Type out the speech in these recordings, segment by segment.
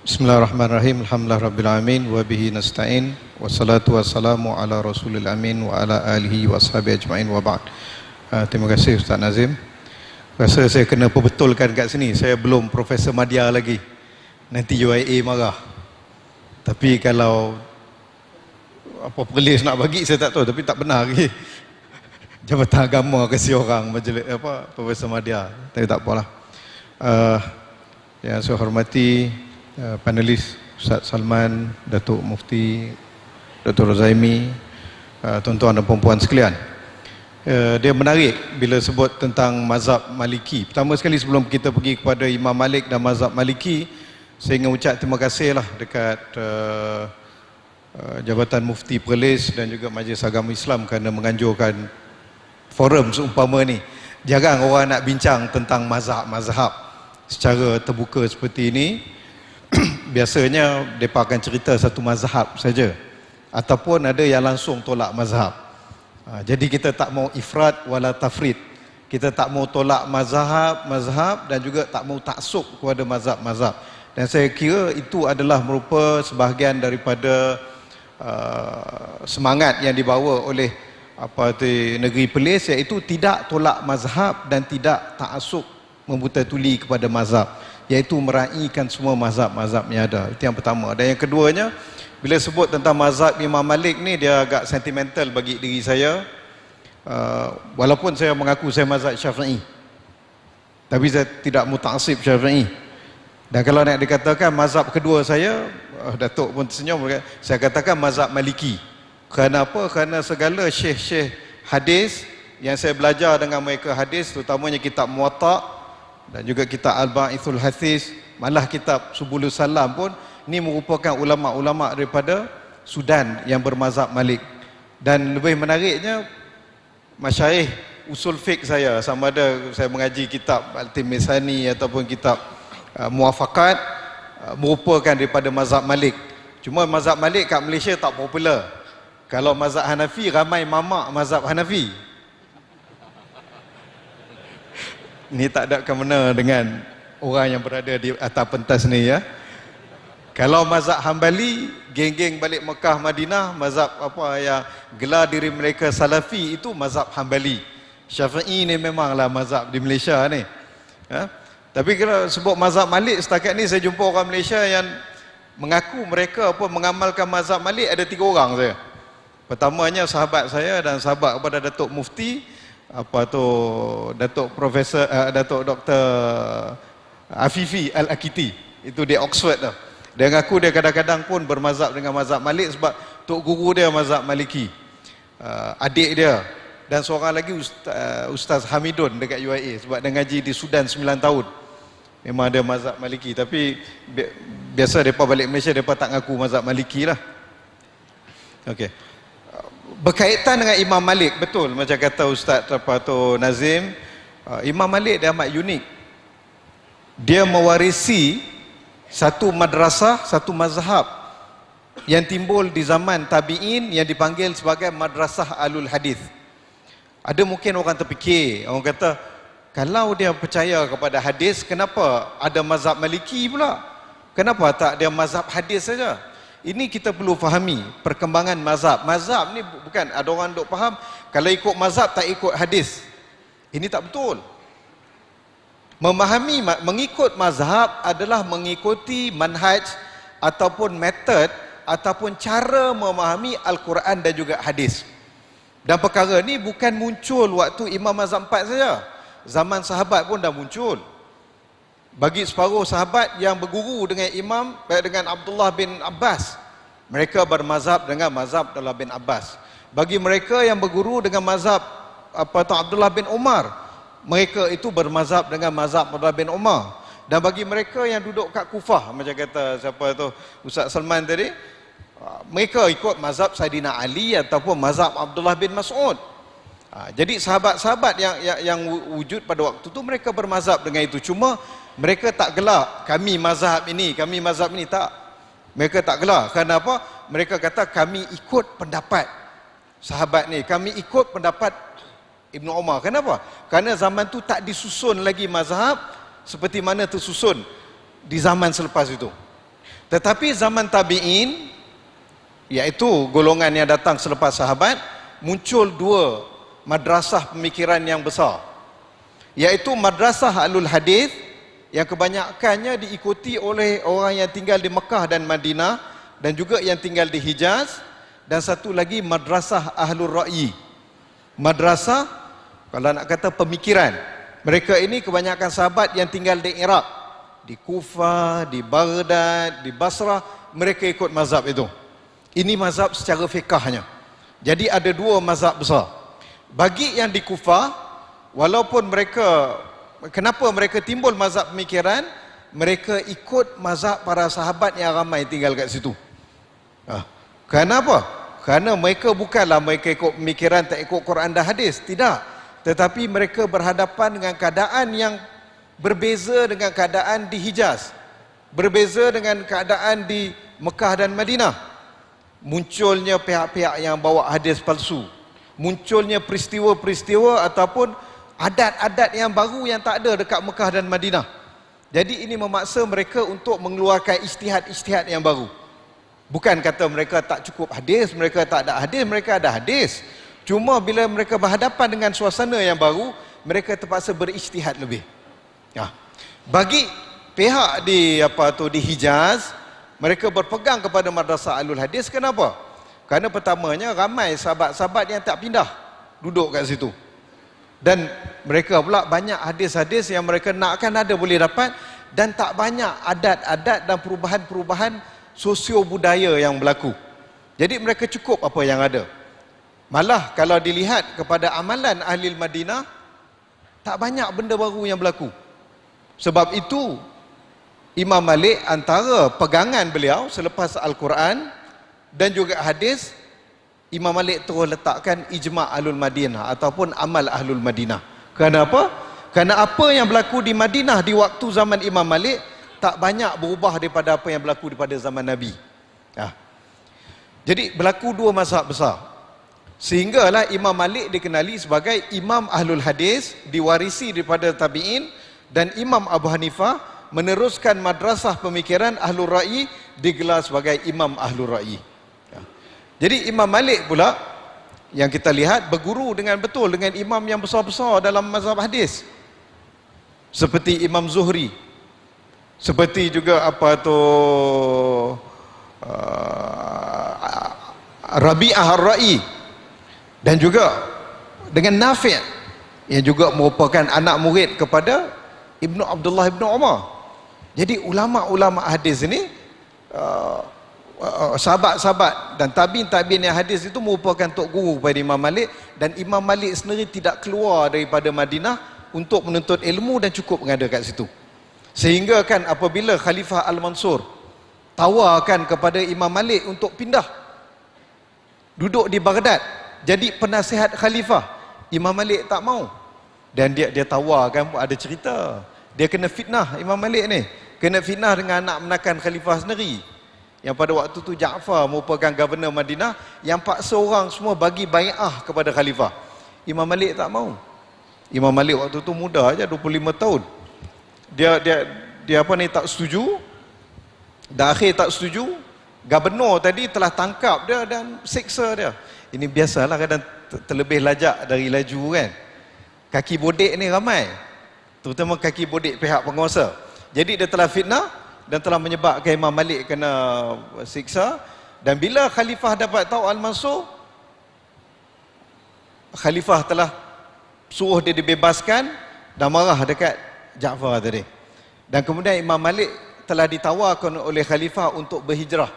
Bismillahirrahmanirrahim. Alhamdulillah Rabbil Alamin. Wa bihi nasta'in. Wassalatu wassalamu ala Rasulil Amin wa ala alihi wa ashabihi ajma'in wa ba'd. Terima kasih Ustaz Nazim. Rasa saya kena perbetulkan kat sini. Saya belum Profesor Madya lagi. Nanti UIA marah. Tapi kalau apa perlis nak bagi saya tak tahu, tapi tak benar lagi. Jabatan Agama kasi orang majlis Profesor Madya. Tapi tak apalah. Yang saya hormati panelis Ustaz Salman, Datuk Mufti, Dr. Rozaimi, tuan-tuan dan puan-puan sekalian. Dia menarik bila sebut tentang mazhab Maliki. Pertama sekali sebelum kita pergi kepada Imam Malik dan mazhab Maliki, saya ingin ucap terima kasihlah dekat Jabatan Mufti Perlis dan juga Majlis Agama Islam kerana menganjurkan forum seumpama ni. Jarang orang nak bincang tentang mazhab-mazhab secara terbuka seperti ini. Biasanya mereka akan cerita satu mazhab saja, ataupun ada yang langsung tolak mazhab. Jadi kita tak mau ifrat wala tafrid. Kita tak mau tolak mazhab dan juga tak mau taksub kepada mazhab-mazhab. Dan saya kira itu adalah merupakan sebahagian daripada semangat yang dibawa oleh negeri Perlis, iaitu tidak tolak mazhab dan tidak taksub membuta tuli kepada mazhab, iaitu meraihkan semua mazhab-mazhab yang ada. Itu yang pertama. Dan yang keduanya, bila sebut tentang mazhab Imam Malik ni, dia agak sentimental bagi diri saya. Walaupun saya mengaku saya mazhab Syafi'i, tapi saya tidak mutaksib Syafi'i. Dan kalau nak dikatakan mazhab kedua saya, Datuk pun tersenyum, saya katakan mazhab Maliki. Kerana apa? Kerana segala syekh-syekh hadis yang saya belajar dengan mereka hadis, terutamanya kitab Muwatta' dan juga kitab Al-Ba'ithul Hadis, malah kitab Subulus Salam pun, ini merupakan ulama-ulama daripada Sudan yang bermazhab Malik. Dan lebih menariknya, masyayikh usul fiqh saya, sama ada saya mengaji kitab Al-Timisani ataupun kitab Muwafaqat, merupakan daripada mazhab Malik. Cuma mazhab Malik kat Malaysia tak popular. Kalau mazhab Hanafi, ramai mamak mazhab Hanafi. Ni tak ada kena dengan orang yang berada di atas pentas ni ya. Kalau mazhab Hambali, geng-geng balik Mekah Madinah, mazhab apa yang gelar diri mereka Salafi, itu mazhab Hambali. Syafi'i ni memanglah mazhab di Malaysia ni ya? Tapi kalau sebut mazhab Malik, setakat ni saya jumpa orang Malaysia yang mengaku mereka mengamalkan mazhab Malik, ada 3 orang saya. Pertamanya sahabat saya dan sahabat kepada Datuk Mufti, Datuk Profesor Datuk Dr. Afifi Al-Akiti, itu di Oxford tu. Dia mengaku dia kadang-kadang pun bermazhab dengan mazhab Malik sebab tok guru dia mazhab Maliki, adik dia, dan seorang lagi Ustaz Hamidun dekat UIA, sebab dia ngaji di Sudan 9 tahun. Memang ada mazhab Maliki, tapi biasa depa balik Malaysia depa tak ngaku mazhab Maliki lah. Okey. Berkaitan dengan Imam Malik, betul macam kata Ustaz Nazim, Imam Malik dia amat unik. Dia mewarisi satu madrasah, satu mazhab yang timbul di zaman tabi'in yang dipanggil sebagai madrasah alul hadis. Ada mungkin orang terfikir, orang kata, kalau dia percaya kepada hadis, kenapa ada mazhab Maliki pula? Kenapa tak dia mazhab hadis saja? Ini kita perlu fahami perkembangan mazhab. Mazhab ni bukan ada orang duk faham kalau ikut mazhab tak ikut hadis. Ini tak betul. Mengikut mazhab adalah mengikuti manhaj ataupun metod ataupun cara memahami Al-Quran dan juga hadis. Dan perkara ni bukan muncul waktu Imam Mazhab 4 saja. Zaman sahabat pun dah muncul. Bagi separuh sahabat yang berguru dengan dengan Abdullah bin Abbas, mereka bermazhab dengan mazhab Abdullah bin Abbas. Bagi mereka yang berguru dengan mazhab Abdullah bin Umar, mereka itu bermazhab dengan mazhab Abdullah bin Umar. Dan bagi mereka yang duduk kat Kufah, macam kata Ustaz Salman tadi, mereka ikut mazhab Saidina Ali ataupun mazhab Abdullah bin Mas'ud. Jadi sahabat-sahabat yang wujud pada waktu itu, mereka bermazhab dengan itu. Cuma mereka tak gelar kami mazhab ini, tak. Mereka tak gelar. Kerana apa? Mereka kata kami ikut pendapat sahabat ni, kami ikut pendapat Ibnu Umar. Kenapa? Kerana zaman tu tak disusun lagi mazhab seperti mana tersusun di zaman selepas itu. Tetapi zaman tabi'in, iaitu golongan yang datang selepas sahabat, muncul dua madrasah pemikiran yang besar, iaitu madrasah Ahlul Hadis yang kebanyakannya diikuti oleh orang yang tinggal di Mekah dan Madinah dan juga yang tinggal di Hijaz, dan satu lagi madrasah Ahlul Ra'yi, madrasah kalau nak kata pemikiran. Mereka ini kebanyakan sahabat yang tinggal di Iraq, di Kufah, di Baghdad, di Basrah, mereka ikut mazhab itu. Ini mazhab secara fiqahnya. Jadi ada dua mazhab besar. Bagi yang di Kufah, walaupun mereka, kenapa mereka timbul mazhab pemikiran? Mereka ikut mazhab para sahabat yang ramai tinggal kat situ. Kenapa? Kerana mereka bukanlah mereka ikut pemikiran, tak ikut Quran dan hadis, tidak. Tetapi mereka berhadapan dengan keadaan yang berbeza dengan keadaan di Hijaz, berbeza dengan keadaan di Mekah dan Madinah. Munculnya pihak-pihak yang bawa hadis palsu, munculnya peristiwa-peristiwa ataupun adat-adat yang baru yang tak ada dekat Mekah dan Madinah. Jadi ini memaksa mereka untuk mengeluarkan ijtihad-ijtihad yang baru. Bukan kata mereka tak cukup hadis, mereka tak ada hadis, mereka ada hadis. Cuma bila mereka berhadapan dengan suasana yang baru, mereka terpaksa berijtihad lebih. Bagi pihak di di Hijaz, mereka berpegang kepada madrasah Ahlul Hadis. Kenapa? Kerana pertamanya ramai sahabat-sahabat yang tak pindah duduk kat situ, dan mereka pula banyak hadis-hadis yang mereka nakkan ada boleh dapat, dan tak banyak adat-adat dan perubahan-perubahan sosio budaya yang berlaku. Jadi mereka cukup apa yang ada. Malah kalau dilihat kepada amalan ahli Madinah, tak banyak benda baru yang berlaku. Sebab itu Imam Malik, antara pegangan beliau selepas Al-Quran dan juga hadis, Imam Malik terus letakkan ijma' Ahlul Madinah ataupun amal Ahlul Madinah. Kenapa? Kerana apa yang berlaku di Madinah di waktu zaman Imam Malik tak banyak berubah daripada apa yang berlaku daripada zaman Nabi. Jadi berlaku dua mazhab besar, sehinggalah Imam Malik dikenali sebagai Imam Ahlul Hadis, diwarisi daripada tabi'in, dan Imam Abu Hanifah meneruskan madrasah pemikiran Ahlul Ra'yi, digelar sebagai Imam Ahlul Ra'yi. Jadi Imam Malik pula yang kita lihat berguru dengan betul dengan imam yang besar-besar dalam mazhab hadis, seperti Imam Zuhri, seperti juga Rabi'ah Ar-Ra'i, dan juga dengan Nafi' yang juga merupakan anak murid kepada Ibnu Abdullah Ibnu Umar. Jadi ulama-ulama hadis ini, sahabat-sahabat dan tabi'in yang hadis itu merupakan tok guru kepada Imam Malik, dan Imam Malik sendiri tidak keluar daripada Madinah untuk menuntut ilmu dan cukup mengada kat situ. Sehingga kan apabila Khalifah Al-Mansur tawarkan kepada Imam Malik untuk pindah duduk di Baghdad jadi penasihat khalifah, Imam Malik tak mau. Dan dia tawarkan, ada cerita dia kena fitnah. Imam Malik ni kena fitnah dengan anak menakan khalifah sendiri, yang pada waktu tu Ja'far merupakan governor Madinah, yang paksa orang semua bagi bai'ah kepada khalifah. Imam Malik tak mau. Imam Malik waktu tu muda aja, 25 tahun. Dia tak setuju. Dan akhir tak setuju, governor tadi telah tangkap dia dan siksa dia. Ini biasalah, kadang terlebih lajak dari laju kan. Kaki bodek ni ramai, terutama kaki bodek pihak penguasa. Jadi dia telah fitnah dan telah menyebabkan Imam Malik kena siksa. Dan bila khalifah dapat tahu Al-Mansur, khalifah telah suruh dia dibebaskan dan marah dekat Ja'far tadi. Dan kemudian Imam Malik telah ditawarkan oleh khalifah untuk berhijrah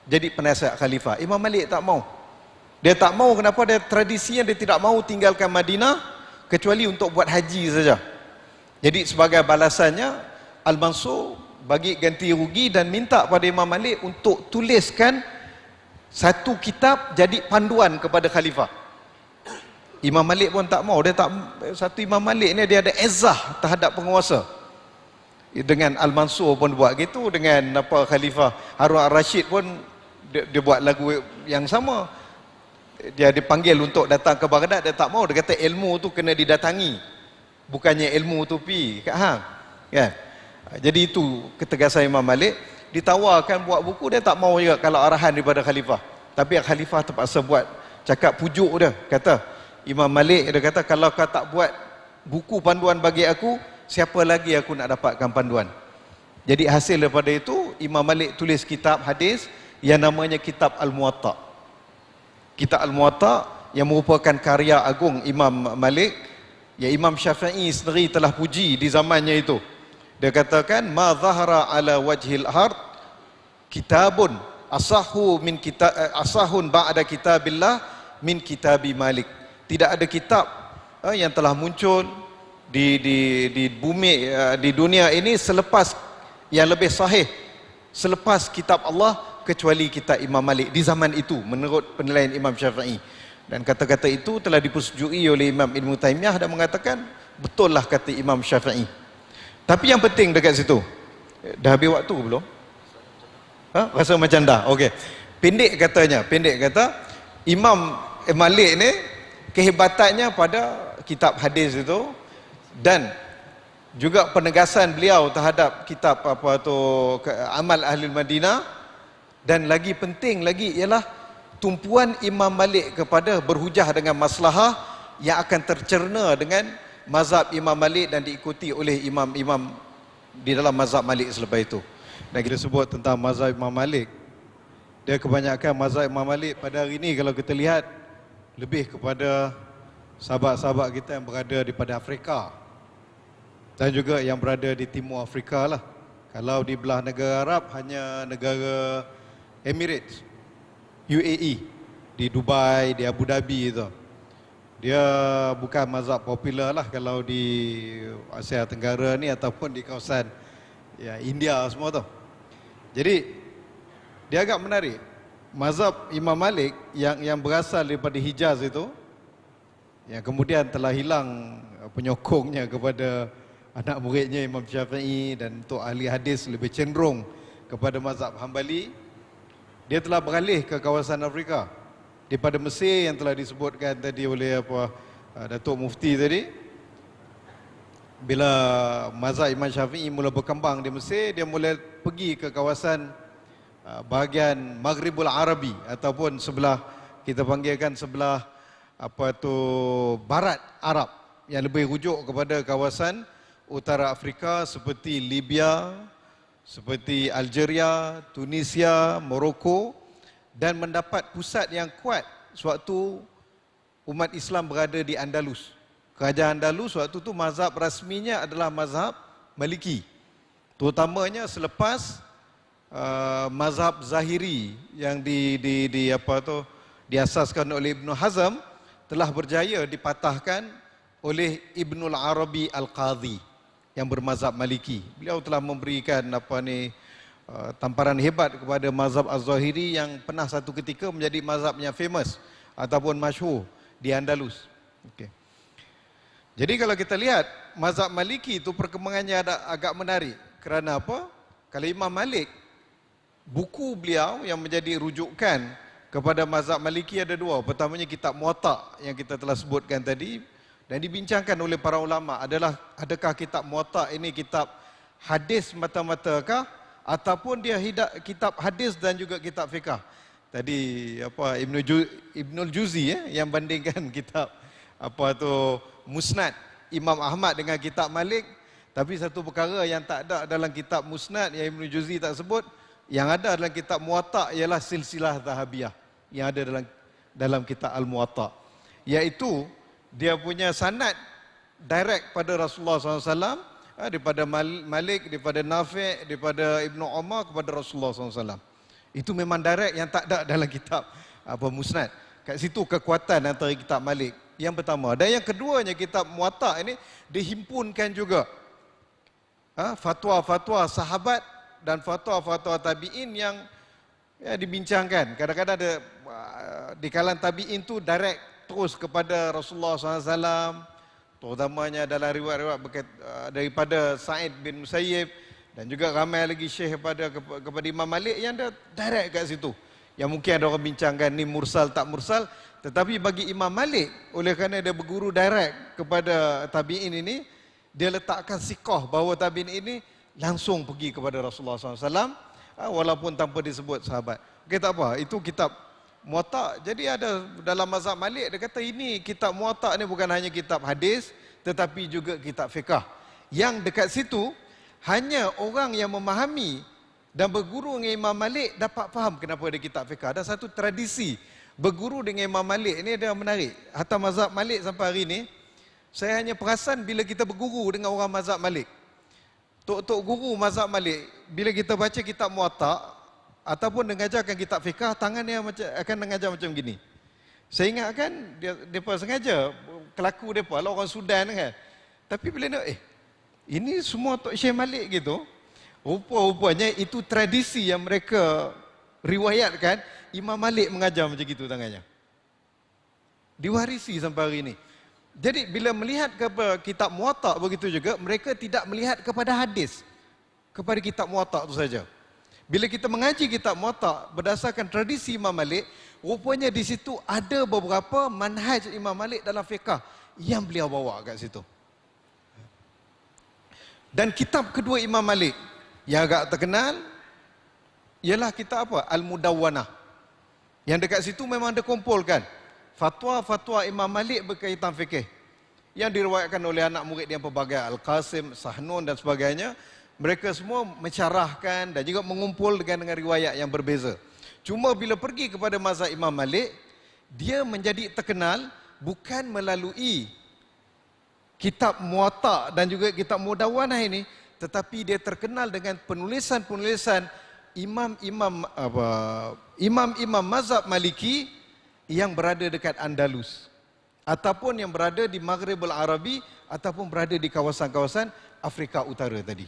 jadi penasihat khalifah. Imam Malik tak mau. Dia tak mau. Kenapa? Dia tradisinya dia tidak mau tinggalkan Madinah kecuali untuk buat haji saja. Jadi sebagai balasannya, Al-Mansur bagi ganti rugi dan minta pada Imam Malik untuk tuliskan satu kitab jadi panduan kepada khalifah. Imam Malik pun tak mau. Dia tak, satu Imam Malik ni dia ada izzah terhadap penguasa. Dengan Al-Mansur pun buat gitu, dengan Khalifah Harun Ar-Rashid pun dia buat lagu yang sama. Dia dipanggil untuk datang ke Baghdad, dia tak mau. Dia kata ilmu tu kena didatangi, bukannya ilmu tu pi kat hang kan. Jadi itu ketegasan Imam Malik. ditawarkan buat buku, dia tak mau juga kalau arahan daripada khalifah. Tapi khalifah terpaksa buat, cakap pujuk dia, kata Imam Malik, dia kata kalau kau tak buat buku panduan bagi aku, siapa lagi aku nak dapatkan panduan. Jadi hasil daripada itu, Imam Malik tulis kitab hadis yang namanya Kitab Al-Muwatta. Kitab Al-Muwatta yang merupakan karya agung Imam Malik, ya Imam Syafi'i sendiri telah puji di zamannya itu. Dia katakan, ma zahara ala wajhil ard kitabun asahun ba'da kitabillah min kitabi Malik. Tidak ada kitab yang telah muncul di bumi, di dunia ini selepas yang lebih sahih selepas kitab Allah kecuali kitab Imam Malik di zaman itu, menurut penilaian Imam Syafi'i. Dan kata-kata itu telah dipersetujui oleh Imam Ibn Taymiyah dan mengatakan betul lah kata Imam Syafi'i. Tapi yang penting dekat situ, dah habis waktu belum? Rasa macam dah. Okey. Pendek kata Imam Malik ni kehebatannya pada kitab hadis itu dan juga penegasan beliau terhadap kitab Amal Ahli Madinah, dan lagi penting lagi ialah tumpuan Imam Malik kepada berhujah dengan maslahah yang akan tercerna dengan mazhab Imam Malik dan diikuti oleh imam-imam di dalam mazhab Malik selepas itu. Dan kita sebut tentang mazhab Imam Malik, dia kebanyakan mazhab Imam Malik pada hari ini kalau kita lihat lebih kepada sahabat-sahabat kita yang berada di pada Afrika dan juga yang berada di Timur Afrika lah. Kalau di belah negara Arab hanya negara Emirates, UAE, di Dubai, di Abu Dhabi itu. Dia bukan mazhab popular lah kalau di Asia Tenggara ni ataupun di kawasan ya India semua tu. Jadi dia agak menarik. Mazhab Imam Malik yang berasal daripada Hijaz itu, yang kemudian telah hilang penyokongnya kepada anak muridnya Imam Syafi'i, dan untuk ahli hadis lebih cenderung kepada mazhab Hambali, dia telah beralih ke kawasan Afrika. Daripada Mesir yang telah disebutkan tadi oleh Datuk Mufti tadi, bila mazhab Imam Syafi'i mula berkembang di Mesir, dia mula pergi ke kawasan bahagian Maghribul Arabi ataupun sebelah, kita panggilkan sebelah barat Arab, yang lebih rujuk kepada kawasan utara Afrika seperti Libya, seperti Algeria, Tunisia, Morocco, dan mendapat pusat yang kuat sewaktu umat Islam berada di Andalus. Kerajaan Andalus waktu itu mazhab rasminya adalah mazhab Maliki, terutamanya selepas mazhab Zahiri yang diasaskan oleh Ibn Hazm telah berjaya dipatahkan oleh Ibnul Arabi Al-Qadhi yang bermazhab Maliki. Beliau telah memberikan tamparan hebat kepada mazhab Az-Zahiri yang pernah satu ketika menjadi mazhab yang famous ataupun masyhur di Andalus. Okay. Jadi kalau kita lihat mazhab Maliki itu perkembangannya agak menarik. Kerana apa? Kalau Imam Malik, buku beliau yang menjadi rujukan kepada mazhab Maliki ada dua. Pertamanya kitab Muwatta yang kita telah sebutkan tadi dan dibincangkan oleh para ulama adalah, adakah kitab Muwatta ini kitab hadis mata-matakah ataupun dia kitab hadis dan juga kitab fiqah. Tadi Ibnul Juzi yang bandingkan kitab Musnad Imam Ahmad dengan kitab Malik, tapi satu perkara yang tak ada dalam kitab Musnad yang Ibnul Juzi tak sebut, yang ada dalam kitab Muwatta ialah silsilah Zahabiyah yang ada dalam kitab Al-Muwatta, iaitu dia punya sanad direct pada Rasulullah SAW, daripada Malik, daripada Nafi', daripada Ibnu Umar kepada Rasulullah SAW. Itu memang direct yang tak ada dalam kitab Musnad. Kat situ kekuatan antara kitab Malik. Yang pertama. Dan yang keduanya, kitab Muwatta ini dihimpunkan juga fatwa-fatwa sahabat dan fatwa-fatwa tabi'in yang dibincangkan. Kadang-kadang ada di kalangan tabi'in tu direct terus kepada Rasulullah SAW, terutamanya dalam riwayat-riwayat daripada Sa'id bin Musayyib, dan juga ramai lagi syekh kepada Imam Malik yang ada direct kat situ. Yang mungkin ada orang bincangkan ni mursal tak mursal, tetapi bagi Imam Malik, oleh kerana dia berguru direct kepada tabi'in ini, dia letakkan sikoh bahawa tabi'in ini langsung pergi kepada Rasulullah SAW walaupun tanpa disebut sahabat. Okey, tak apa, itu kitab Muwatta. Jadi ada dalam mazhab Malik, dia kata ini kitab Muwatta ni bukan hanya kitab hadis tetapi juga kitab fiqh. Yang dekat situ hanya orang yang memahami dan berguru dengan Imam Malik dapat faham kenapa ada kitab fiqh. Ada satu tradisi berguru dengan Imam Malik ni, dia menarik. Hatta mazhab Malik sampai hari ni, saya hanya perasan bila kita berguru dengan orang mazhab Malik, tok-tok guru mazhab Malik, bila kita baca kitab Muwatta ataupun mengajarkan kitab fiqh, tangan dia macam akan mengajar macam gini. Saya ingat kan depa sengaja kelaku depa lah orang Sudan kan. Tapi bila nak ini semua Tok Syekh Malik gitu, rupa-rupanya itu tradisi yang mereka riwayatkan. Imam Malik mengajar macam gitu tangannya, diwarisi sampai hari ini. Jadi bila melihat kepada kitab Muwatta begitu juga, mereka tidak melihat kepada hadis, kepada kitab Muwatta itu saja. Bila kita mengaji kitab Muwatta berdasarkan tradisi Imam Malik, rupanya di situ ada beberapa manhaj Imam Malik dalam fiqh yang beliau bawa kat situ. Dan kitab kedua Imam Malik yang agak terkenal ialah kitab apa? Al-Mudawwanah. Yang dekat situ memang ada kumpulkan fatwa-fatwa Imam Malik berkaitan fikih yang diriwayatkan oleh anak murid yang pelbagai, Al-Qasim, Sahnun dan sebagainya. Mereka semua mencarahkan dan juga mengumpul dengan riwayat yang berbeza. Cuma bila pergi kepada mazhab Imam Malik, dia menjadi terkenal bukan melalui kitab Muwatta dan juga kitab Mudawwanah ini, tetapi dia terkenal dengan penulisan-penulisan imam-imam mazhab Maliki yang berada dekat Andalus ataupun yang berada di Maghribul Arabi ataupun berada di kawasan-kawasan Afrika Utara tadi.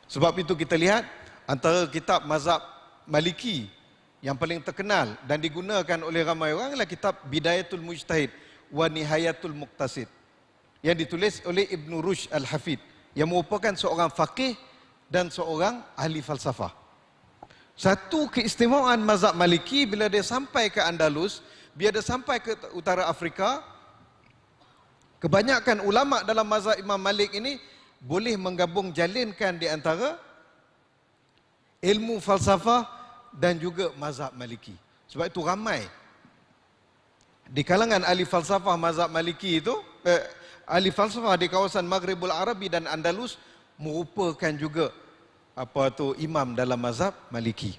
Sebab itu kita lihat antara kitab mazhab Maliki yang paling terkenal dan digunakan oleh ramai orang adalah kitab Bidayatul Mujtahid wa Nihayatul Muqtasid yang ditulis oleh Ibn Rushd Al-Hafid, yang merupakan seorang faqih dan seorang ahli falsafah. Satu keistimewaan mazhab Maliki, bila dia sampai ke Andalus, bila dia sampai ke utara Afrika, kebanyakan ulama dalam mazhab Imam Malik ini boleh menggabung jalinkan di antara ilmu falsafah dan juga mazhab Maliki. Sebab itu ramai di kalangan ahli falsafah mazhab Maliki itu, ahli falsafah di kawasan Maghribul Arabi dan Andalus merupakan juga imam dalam mazhab Maliki.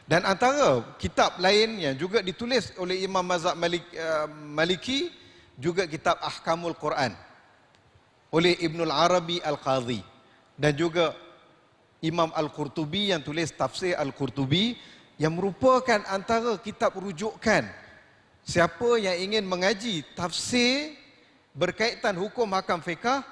Dan antara kitab lain yang juga ditulis oleh imam mazhab Maliki juga kitab Ahkamul Quran oleh Ibnul Arabi Al-Qadhi, dan juga Imam Al-Qurtubi yang tulis Tafsir Al-Qurtubi, yang merupakan antara kitab rujukan siapa yang ingin mengaji tafsir berkaitan hukum hakam fiqh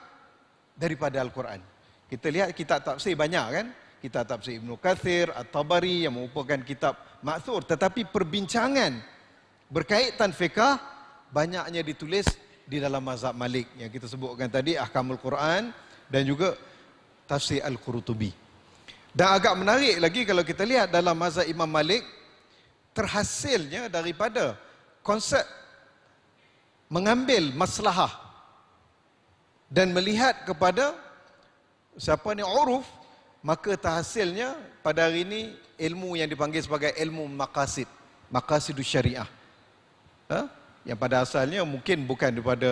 daripada Al-Quran. Kita lihat kitab tafsir banyak kan, kitab tafsir Ibn Kathir, At-Tabari yang merupakan kitab maksur, tetapi perbincangan berkaitan fiqh banyaknya ditulis di dalam mazhab Malik yang kita sebutkan tadi, Ahkamul Quran dan juga Tafsir Al-Qurtubi. Dan agak menarik lagi kalau kita lihat dalam mazhab Imam Malik, terhasilnya daripada konsep mengambil maslahah dan melihat kepada siapa ni uruf, maka terhasilnya pada hari ini ilmu yang dipanggil sebagai ilmu maqasid, maqasidus syariah. Yang pada asalnya mungkin bukan daripada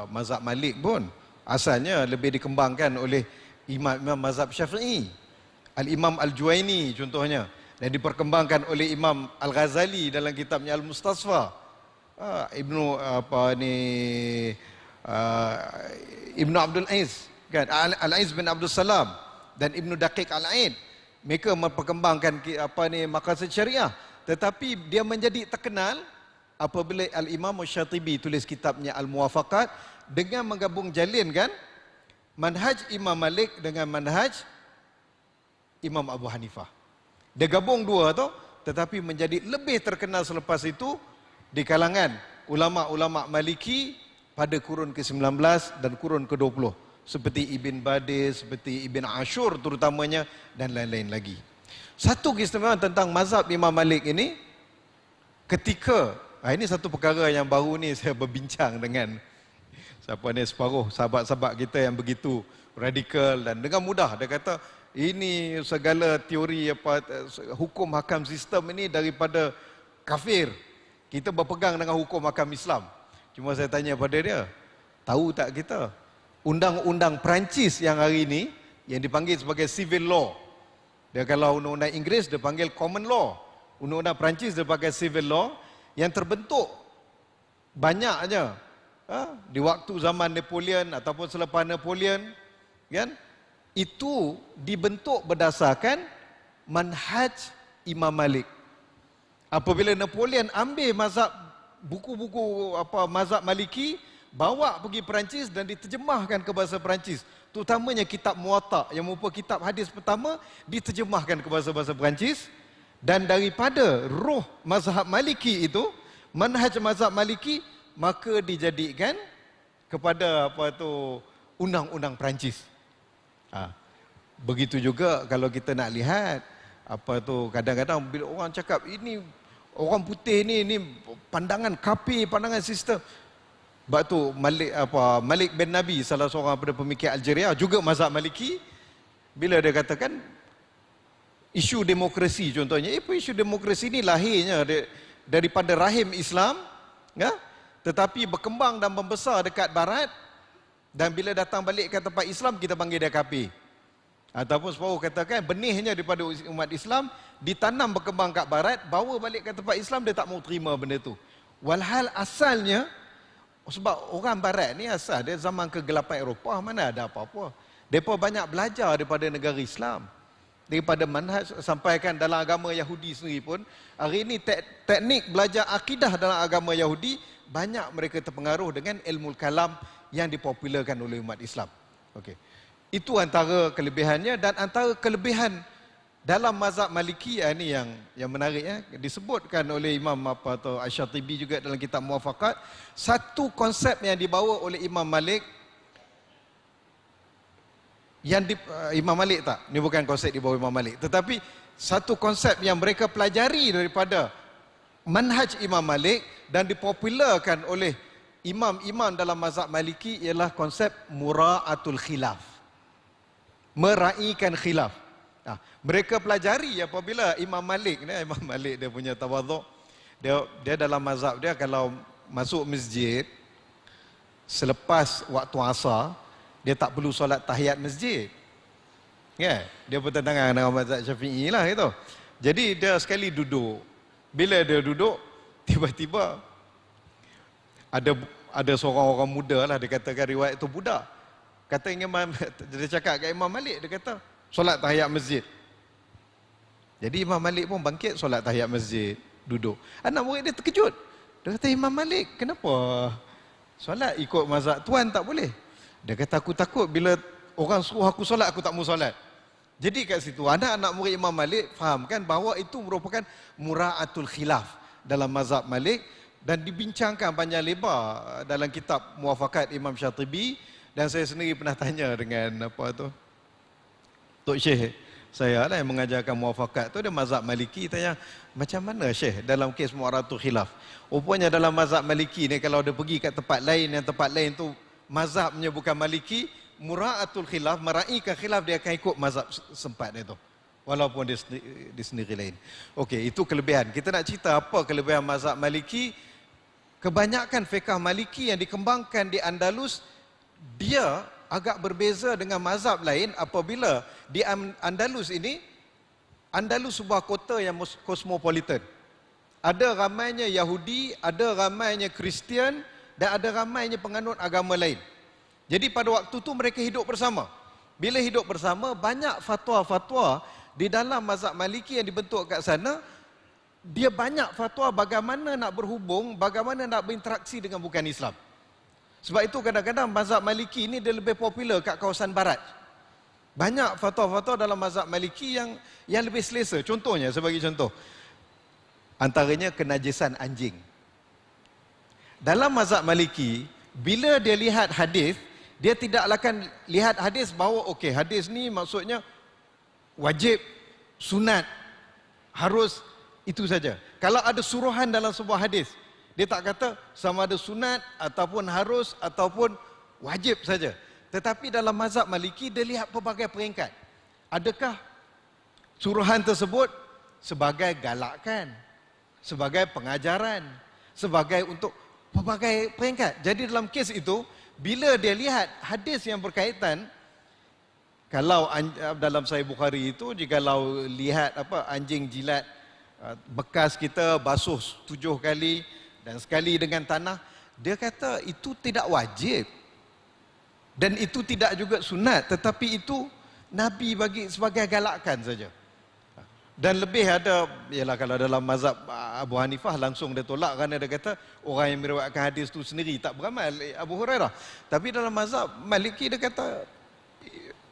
mazhab Malik pun, asalnya lebih dikembangkan oleh imam-imam mazhab Syafi'i, Al-Imam Al-Juwaini contohnya, dan diperkembangkan oleh Imam Al-Ghazali dalam kitabnya Al-Mustasfa, Ibnu Abdul Aziz kan, Al-Aziz bin Abdul Salam dan Ibnu Daqiq Al-Aid. Mereka memperkembangkan maqasid syariah, tetapi dia menjadi terkenal apabila Al-Imam Syatibi tulis kitabnya Al-Muwafaqat dengan menggabung jalinkan manhaj Imam Malik dengan manhaj Imam Abu Hanifah. Dia gabung dua tu, tetapi menjadi lebih terkenal selepas itu di kalangan ulama-ulama Maliki pada kurun ke-19 dan kurun ke-20, seperti Ibn Badis, seperti Ibn Ashur terutamanya, dan lain-lain lagi. Satu keistimewaan tentang mazhab Imam Malik ini, ketika ini satu perkara yang baru ni saya berbincang dengan separuh sahabat-sahabat kita yang begitu radikal, dan dengan mudah dia kata ini segala teori hukum hakam sistem ini daripada kafir. Kita berpegang dengan hukum hakam Islam. Cuma saya tanya pada dia, tahu tak kita undang-undang Perancis yang hari ini yang dipanggil sebagai civil law. Dia kalau undang-undang Inggeris dia panggil common law. Undang-undang Perancis dia panggil civil law yang terbentuk banyaknya di waktu zaman Napoleon ataupun selepas Napoleon, kan? Itu dibentuk berdasarkan manhaj Imam Malik. Apabila Napoleon ambil mazhab buku-buku mazhab Maliki, bawa pergi Perancis dan diterjemahkan ke bahasa Perancis, terutamanya kitab Muwatta yang merupakan kitab hadis pertama diterjemahkan ke bahasa Perancis. Dan daripada roh mazhab Maliki itu, manhaj mazhab Maliki, maka dijadikan kepada undang-undang Perancis. Begitu juga kalau kita nak lihat kadang-kadang bila orang cakap ini orang putih ni pandangan kafir, pandangan sistem. Sebab tu Malik bin Nabi, salah seorang daripada pemikir Algeria, juga mazhab Maliki, bila dia katakan isu demokrasi contohnya, isu demokrasi ni lahirnya daripada rahim Islam, ya? Tetapi berkembang dan membesar dekat barat, dan bila datang balik ke tempat Islam kita panggil dia kafir. Ataupun separuh katakan benihnya daripada umat Islam ditanam berkembang kat barat, bawa balik ke tempat Islam, dia tak mau terima benda tu. Walhal asalnya, sebab orang barat ni asal dia zaman kegelapan Eropah, mana ada apa-apa. Mereka banyak belajar daripada negara Islam, daripada manhaj, sampaikan dalam agama Yahudi sendiri pun hari ini teknik belajar akidah dalam agama Yahudi, banyak mereka terpengaruh dengan ilmu kalam yang dipopularkan oleh umat Islam. Okey. Itu antara kelebihannya. Dan antara kelebihan dalam mazhab Maliki ini yang menarik, disebutkan oleh Imam Asy-Syatibi juga dalam kitab Muwafaqat. Satu konsep yang dibawa oleh Imam Malik, Imam Malik tak, ni bukan konsep dibawa Imam Malik, tetapi satu konsep yang mereka pelajari daripada manhaj Imam Malik dan dipopularkan oleh imam-imam dalam mazhab Maliki, ialah konsep mura'atul khilaf, meraihkan khilaf. Mereka pelajari apabila Imam Malik dia punya tawaduk, dia dalam mazhab dia kalau masuk masjid selepas waktu asar, dia tak perlu solat tahiyat masjid. Ya, dia bertentangan dengan mazhab Syafi'i lah itu. Jadi dia sekali duduk. Bila dia duduk, tiba-tiba ada seorang orang muda lah, dia katakan riwayat itu budak. Kata dia cakap kat Imam Malik, dia kata solat tahiyat masjid. Jadi Imam Malik pun bangkit solat tahiyat masjid, duduk. Anak murid dia terkejut. Dia kata, Imam Malik, kenapa solat ikut mazhab tuan tak boleh? Dia kata, aku takut bila orang suruh aku solat, aku tak mau solat. Jadi kat situ anak-anak murid Imam Malik fahamkan bahawa itu merupakan mura'atul khilaf dalam mazhab Malik, dan dibincangkan panjang lebar dalam kitab Muwafaqat Imam Syatibi. Dan saya sendiri pernah tanya dengan Tok Syekh saya lah yang mengajarkan Muwafaqat tu, dia mazhab Maliki, tanya macam mana Syekh dalam kes mu'aratul khilaf. Rupanya dalam mazhab Maliki ni kalau dia pergi kat tempat lain, yang tempat lain tu mazhabnya bukan Maliki, mura'atul khilaf, meraihkan khilaf, dia akan ikut mazhab sempat dia tu, walaupun dia sendiri lain. Okey, itu kelebihan. Kita nak cerita apa kelebihan mazhab Maliki. Kebanyakan fiqh Maliki yang dikembangkan di Andalus, dia agak berbeza dengan mazhab lain. Apabila di Andalus ini, Andalus sebuah kota yang kosmopolitan. Ada ramainya Yahudi, ada ramainya Kristian, dan ada ramainya penganut agama lain. Jadi pada waktu tu mereka hidup bersama. Bila hidup bersama, banyak fatwa-fatwa di dalam mazhab Maliki yang dibentuk kat sana. Dia banyak fatwa bagaimana nak berhubung, bagaimana nak berinteraksi dengan bukan Islam. Sebab itu kadang-kadang mazhab Maliki ni dia lebih popular kat kawasan barat. Banyak fatwa-fatwa dalam mazhab Maliki yang lebih selesa. Contohnya, sebagai contoh, antaranya kenajisan anjing. Dalam mazhab Maliki, bila dia lihat hadis, dia tidak akan lihat hadis bahawa okey, hadis ni maksudnya wajib, sunat, harus, itu saja. Kalau ada suruhan dalam sebuah hadis, dia tak kata sama ada sunat ataupun harus ataupun wajib saja. Tetapi dalam mazhab Maliki dia lihat pelbagai peringkat. Adakah suruhan tersebut sebagai galakan, sebagai pengajaran, sebagai untuk pelbagai peringkat? Jadi dalam kes itu, bila dia lihat hadis yang berkaitan, kalau dalam Sahih Bukhari itu, jikalau lihat anjing jilat bekas kita basuh 7 kali dan sekali dengan tanah, dia kata itu tidak wajib dan itu tidak juga sunat, tetapi itu Nabi bagi sebagai galakan saja. Dan lebih ada, ialah kalau dalam mazhab Abu Hanifah langsung dia tolak kerana dia kata orang yang meriwayatkan hadis itu sendiri tak beramal Abu Hurairah. Tapi dalam mazhab Maliki dia kata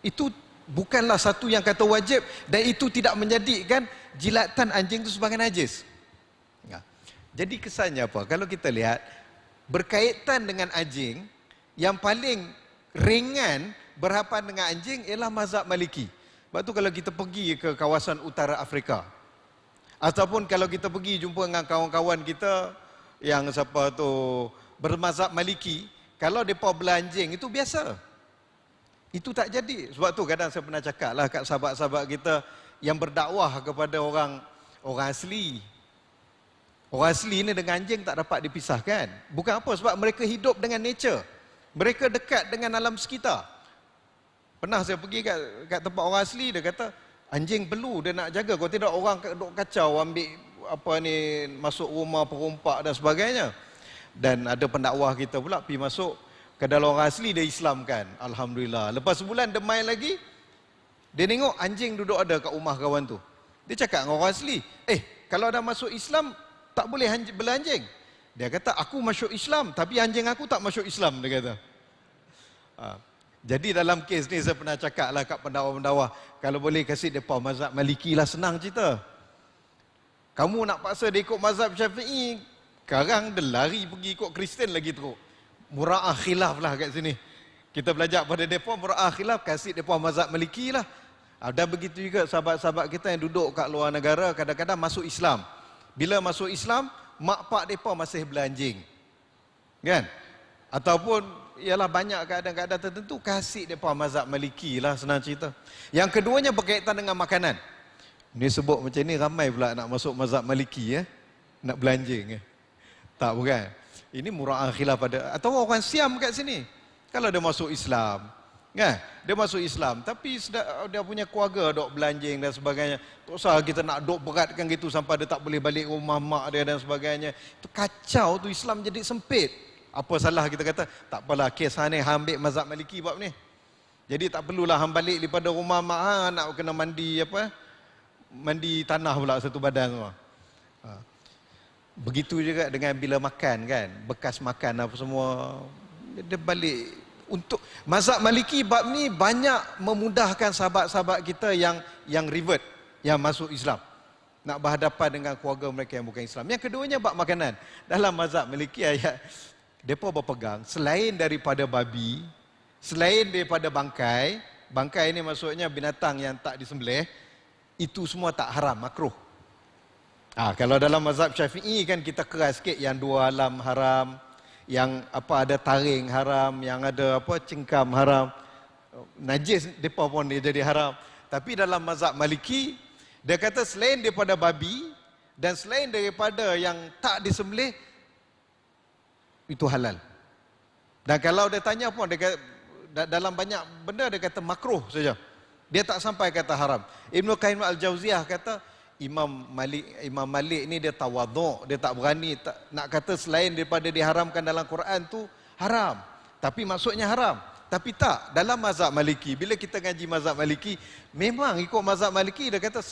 itu bukanlah satu yang kata wajib dan itu tidak menjadikan jilatan anjing itu sebagai najis. Jadi kesannya apa? Kalau kita lihat berkaitan dengan anjing, yang paling ringan berhadapan dengan anjing ialah mazhab Maliki. Sebab tu kalau kita pergi ke kawasan utara Afrika, ataupun kalau kita pergi jumpa dengan kawan-kawan kita yang siapa tu bermazhab Maliki, kalau mereka belanjing itu biasa. Itu tak jadi. Sebab tu kadang saya pernah cakap lah kat sahabat-sahabat kita yang berdakwah kepada orang asli. Orang asli ni dengan anjing tak dapat dipisahkan. Bukan apa, sebab mereka hidup dengan nature. Mereka dekat dengan alam sekitar. Pernah saya pergi kat tempat orang asli, dia kata anjing perlu dia nak jaga, kalau tidak orang duk kacau, ambil masuk rumah perompak dan sebagainya. Dan ada pendakwah kita pula pergi masuk ke dalam orang asli, dia Islamkan, alhamdulillah. Lepas sebulan dia main lagi, dia tengok anjing duduk ada kat rumah kawan tu. Dia cakap dengan orang asli, kalau dah masuk Islam tak boleh bela anjing. Dia kata aku masuk Islam tapi anjing aku tak masuk Islam, dia kata. Jadi dalam kes ni saya pernah cakap lah kat pendakwa-pendakwa, kalau boleh kasih mereka mazhab Maliki lah, senang cerita. Kamu nak paksa dia ikut mazhab Syafi'i, sekarang dia lari pergi ikut Kristen lagi teruk. Mura'ah khilaf lah kat sini. Kita belajar pada mereka mura'ah khilaf, kasih mereka mazhab Maliki lah. Dan begitu juga sahabat-sahabat kita yang duduk kat luar negara, kadang-kadang masuk Islam. Bila masuk Islam, mak pak mereka masih belanjing, kan? Ataupun ialah banyak keadaan-keadaan tertentu, kasih mereka mazhab Maliki lah, senang cerita. Yang keduanya berkaitan dengan makanan. Ni sebut macam ni ramai pula nak masuk mazhab Maliki, nak belanjing. Tak, bukan. Ini mura'ah khilaf pada, atau orang Siam kat sini, kalau dia masuk Islam, kan? Dia masuk Islam tapi dia punya keluarga dok belanjing dan sebagainya. Tak usah kita nak dok beratkan gitu sampai dia tak boleh balik rumah mak dia dan sebagainya. Itu kacau tu, Islam jadi sempit. Apa salah kita kata tak apalah, kes ni ambil mazhab Maliki bab ni. Jadi tak perlulah hang balik daripada rumah mak, nak kena mandi mandi tanah pula satu badan semua. Begitu juga dengan bila makan, kan, bekas makan apa semua, dia balik. Untuk mazhab Maliki bab ni banyak memudahkan sahabat-sahabat kita yang revert, yang masuk Islam, nak berhadapan dengan keluarga mereka yang bukan Islam. Yang keduanya bab makanan. Dalam mazhab Maliki mereka berpegang selain daripada babi, selain daripada bangkai ini maksudnya binatang yang tak disembelih, itu semua tak haram, makruh. Kalau dalam mazhab Syafi'i kan kita keras sikit, yang 2 alam haram, yang ada taring haram, yang ada cengkam haram, najis depa pun dia jadi haram. Tapi dalam mazhab Maliki dia kata selain daripada babi dan selain daripada yang tak disembelih, itu halal. Dan kalau dia tanya pun, dia kata, dalam banyak benda dia kata makruh saja, dia tak sampai kata haram. Ibnu Qayyim Al-Jauziyah kata Imam Malik ni dia tawaduk, dia tak berani nak kata selain daripada diharamkan dalam Quran tu haram, tapi maksudnya haram. Tapi tak, dalam mazhab Maliki, bila kita ngaji mazhab Maliki, memang ikut mazhab Maliki dia kata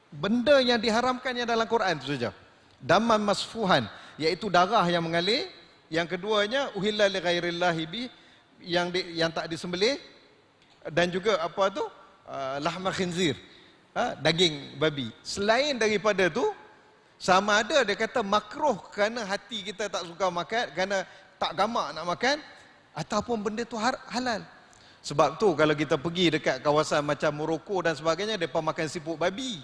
benda yang diharamkan yang dalam Quran tu saja. Daman masfuhan, iaitu darah yang mengalir. Yang keduanya uhilla li ghairillahi bi, yang tak disembelih, dan juga lahma khinzir, daging babi. Selain daripada tu, sama ada dia kata makruh kerana hati kita tak suka makan, kerana tak gamak nak makan, ataupun benda tu halal. Sebab tu kalau kita pergi dekat kawasan macam Morocco dan sebagainya, mereka makan siput babi,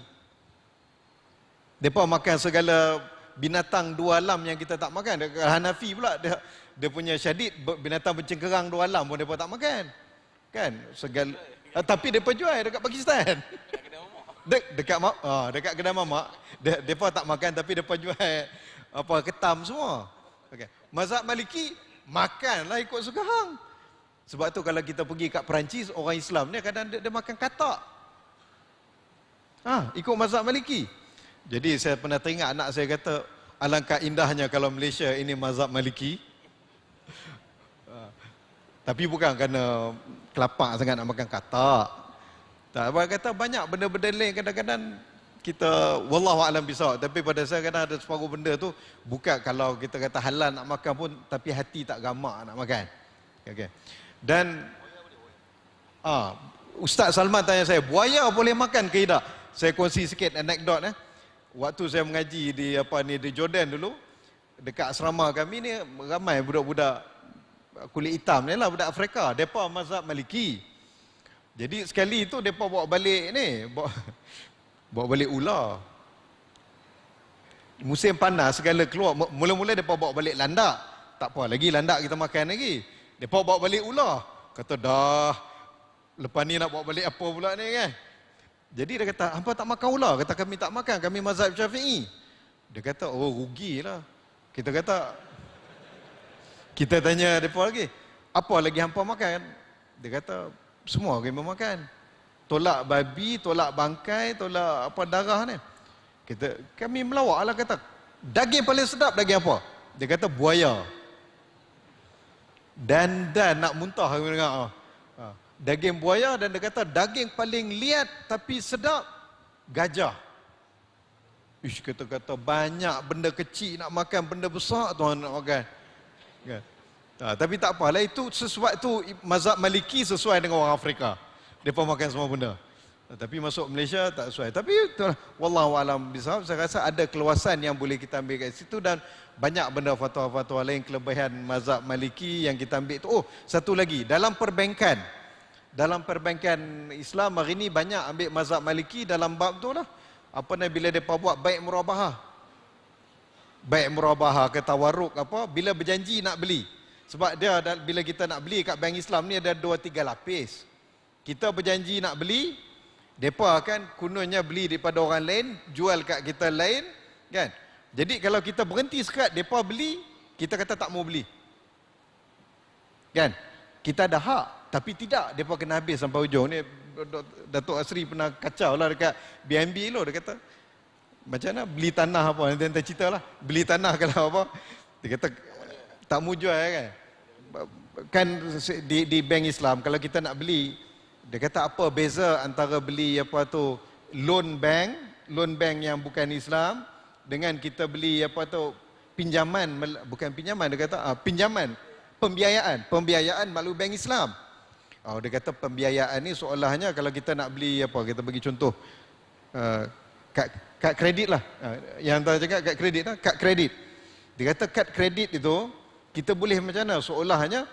mereka makan segala binatang 2 alam yang kita tak makan. Hanafi pula dia punya syadid, binatang bercengkerang 2 alam pun mereka tak makan, kan? Segala Tapi mereka jual dekat Pakistan. Dekat kedai mamak. Mereka tak makan tapi mereka jual apa ketam semua. Okay. Mazhab Maliki makanlah ikut suka hang. Sebab tu kalau kita pergi kat Perancis, orang Islam ni kadang dia makan katak. Ikut mazhab Maliki. Jadi saya pernah teringat anak saya kata, alangkah indahnya kalau Malaysia ini mazhab Maliki. Tapi bukan kerana kelapak sangat nak makan katak. Tak, abang kata banyak benda-benda lain kadang-kadang kita wallahu alam bisawab, tapi pada saya kadang ada separuh benda tu bukan kalau kita kata halal nak makan pun tapi hati tak gamak nak makan. Okey. Dan Ustaz Salman tanya saya, buaya boleh makan ke tidak? Saya kongsi sikit anekdot Waktu saya mengaji di di Jordan dulu, dekat asrama kami ni ramai budak-budak kulit hitam ni lah, budak Afrika. Depa mazhab Maliki. Jadi sekali tu depa bawa balik ni, bawa balik ular. Musim panas segala keluar. Mula-mula depa bawa balik landak. Tak apa lagi landak kita makan lagi. Depa bawa balik ular. Kata dah, lepas ni nak bawa balik apa pula ni kan? Jadi dia kata, hampa tak makan ular? Kata kami tak makan, kami mazhab Syafi'i. Dia kata, oh rugilah. Kita kata, kita tanya mereka lagi, apa lagi hampa makan? Dia kata, semua kami makan. Tolak babi, tolak bangkai, tolak apa darah ni. Kami melawak lah kata, daging paling sedap daging apa? Dia kata buaya. Dan nak muntah kami dengar. Daging buaya, dan dia kata daging paling liat tapi sedap gajah. Kata banyak benda kecil nak makan, benda besar tuan nak makan. Kan? Tapi tak apalah, itu sesuatu mazhab Maliki sesuai dengan orang Afrika. Mereka makan semua benda. Tapi masuk Malaysia tak sesuai. Tapi wallahu alam bisawab, saya rasa ada keluasan yang boleh kita ambil kat situ, dan banyak benda fatwa-fatwa lain kelebihan mazhab Maliki yang kita ambil tu. Oh, satu lagi, dalam perbankan Islam hari ni banyak ambil mazhab Maliki dalam bab tu lah. Bila mereka buat baik murabahah. Baik murabahah ke tawarruk apa, bila berjanji nak beli. Sebab dia bila kita nak beli kat bank Islam ni ada 2-3 lapis. Kita berjanji nak beli, mereka akan kononnya beli daripada orang lain, jual kat kita lain, kan? Jadi kalau kita berhenti sekat, mereka beli, kita kata tak mau beli. Kan? Kita ada hak, tapi tidak, mereka kena habis sampai hujung ni. Datuk Asri pernah kacau lah dekat BNB lo, dia kata macam mana beli tanah apa, nanti cerita lah, beli tanah kalau apa, dia kata tak mau jual kan di bank Islam kalau kita nak beli, dia kata apa beza antara beli apa tu loan bank yang bukan Islam dengan kita beli apa tu pinjaman, bukan pinjaman, dia kata pinjaman, pembiayaan melalui bank Islam. Dia kata pembiayaan ni seolahnya kalau kita nak beli apa, kita bagi contoh kad kredit lah, yang tuan cakap kad kredit lah, kad kredit. Dia kata kad kredit itu kita boleh macam mana, seolahnya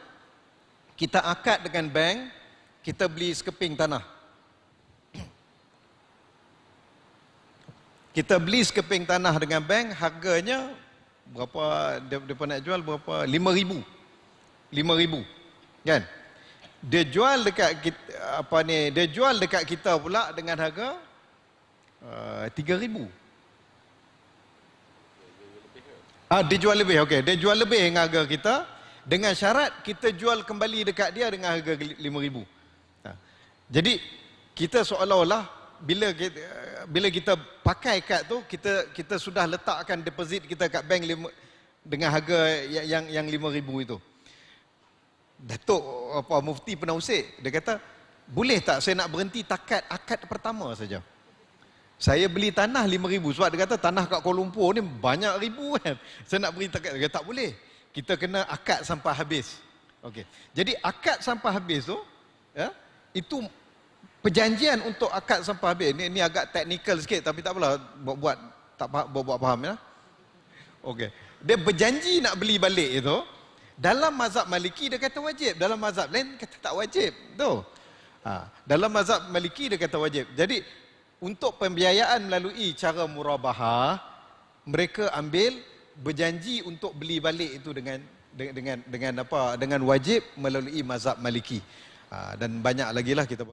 kita akad dengan bank, kita beli sekeping tanah. Kita beli sekeping tanah dengan bank, harganya berapa, dia nak jual berapa, 5,000 kan? Dia jual dekat kita, dia jual dekat kita pula dengan harga 3,000. Dia jual lebih, okey. Dia jual lebih dengan harga kita, dengan syarat kita jual kembali dekat dia dengan harga 5,000. Jadi kita seolah-olah bila kita pakai kad tu, kita sudah letakkan deposit kita kat bank dengan harga yang 5,000 itu. Datuk Mufti pernah usik, dia kata boleh tak saya nak berhenti takat akad pertama saja. Saya beli tanah 5,000 sebab dia kata tanah kat Kuala Lumpur ni banyak ribu kan. Saya nak beri takat, dia kata tak boleh. Kita kena akad sampai habis. Okey. Jadi akad sampai habis tu itu perjanjian untuk akad sampai habis. Ni agak teknikal sikit tapi tak apalah, buat faham ya. Okey. Dia berjanji nak beli balik itu. Dalam mazhab Maliki dia kata wajib, dalam mazhab lain kata tak wajib. Tu. Dalam mazhab Maliki dia kata wajib. Jadi untuk pembiayaan melalui cara murabahah, mereka ambil berjanji untuk beli balik itu dengan wajib melalui mazhab Maliki. Dan banyak lagi lah kita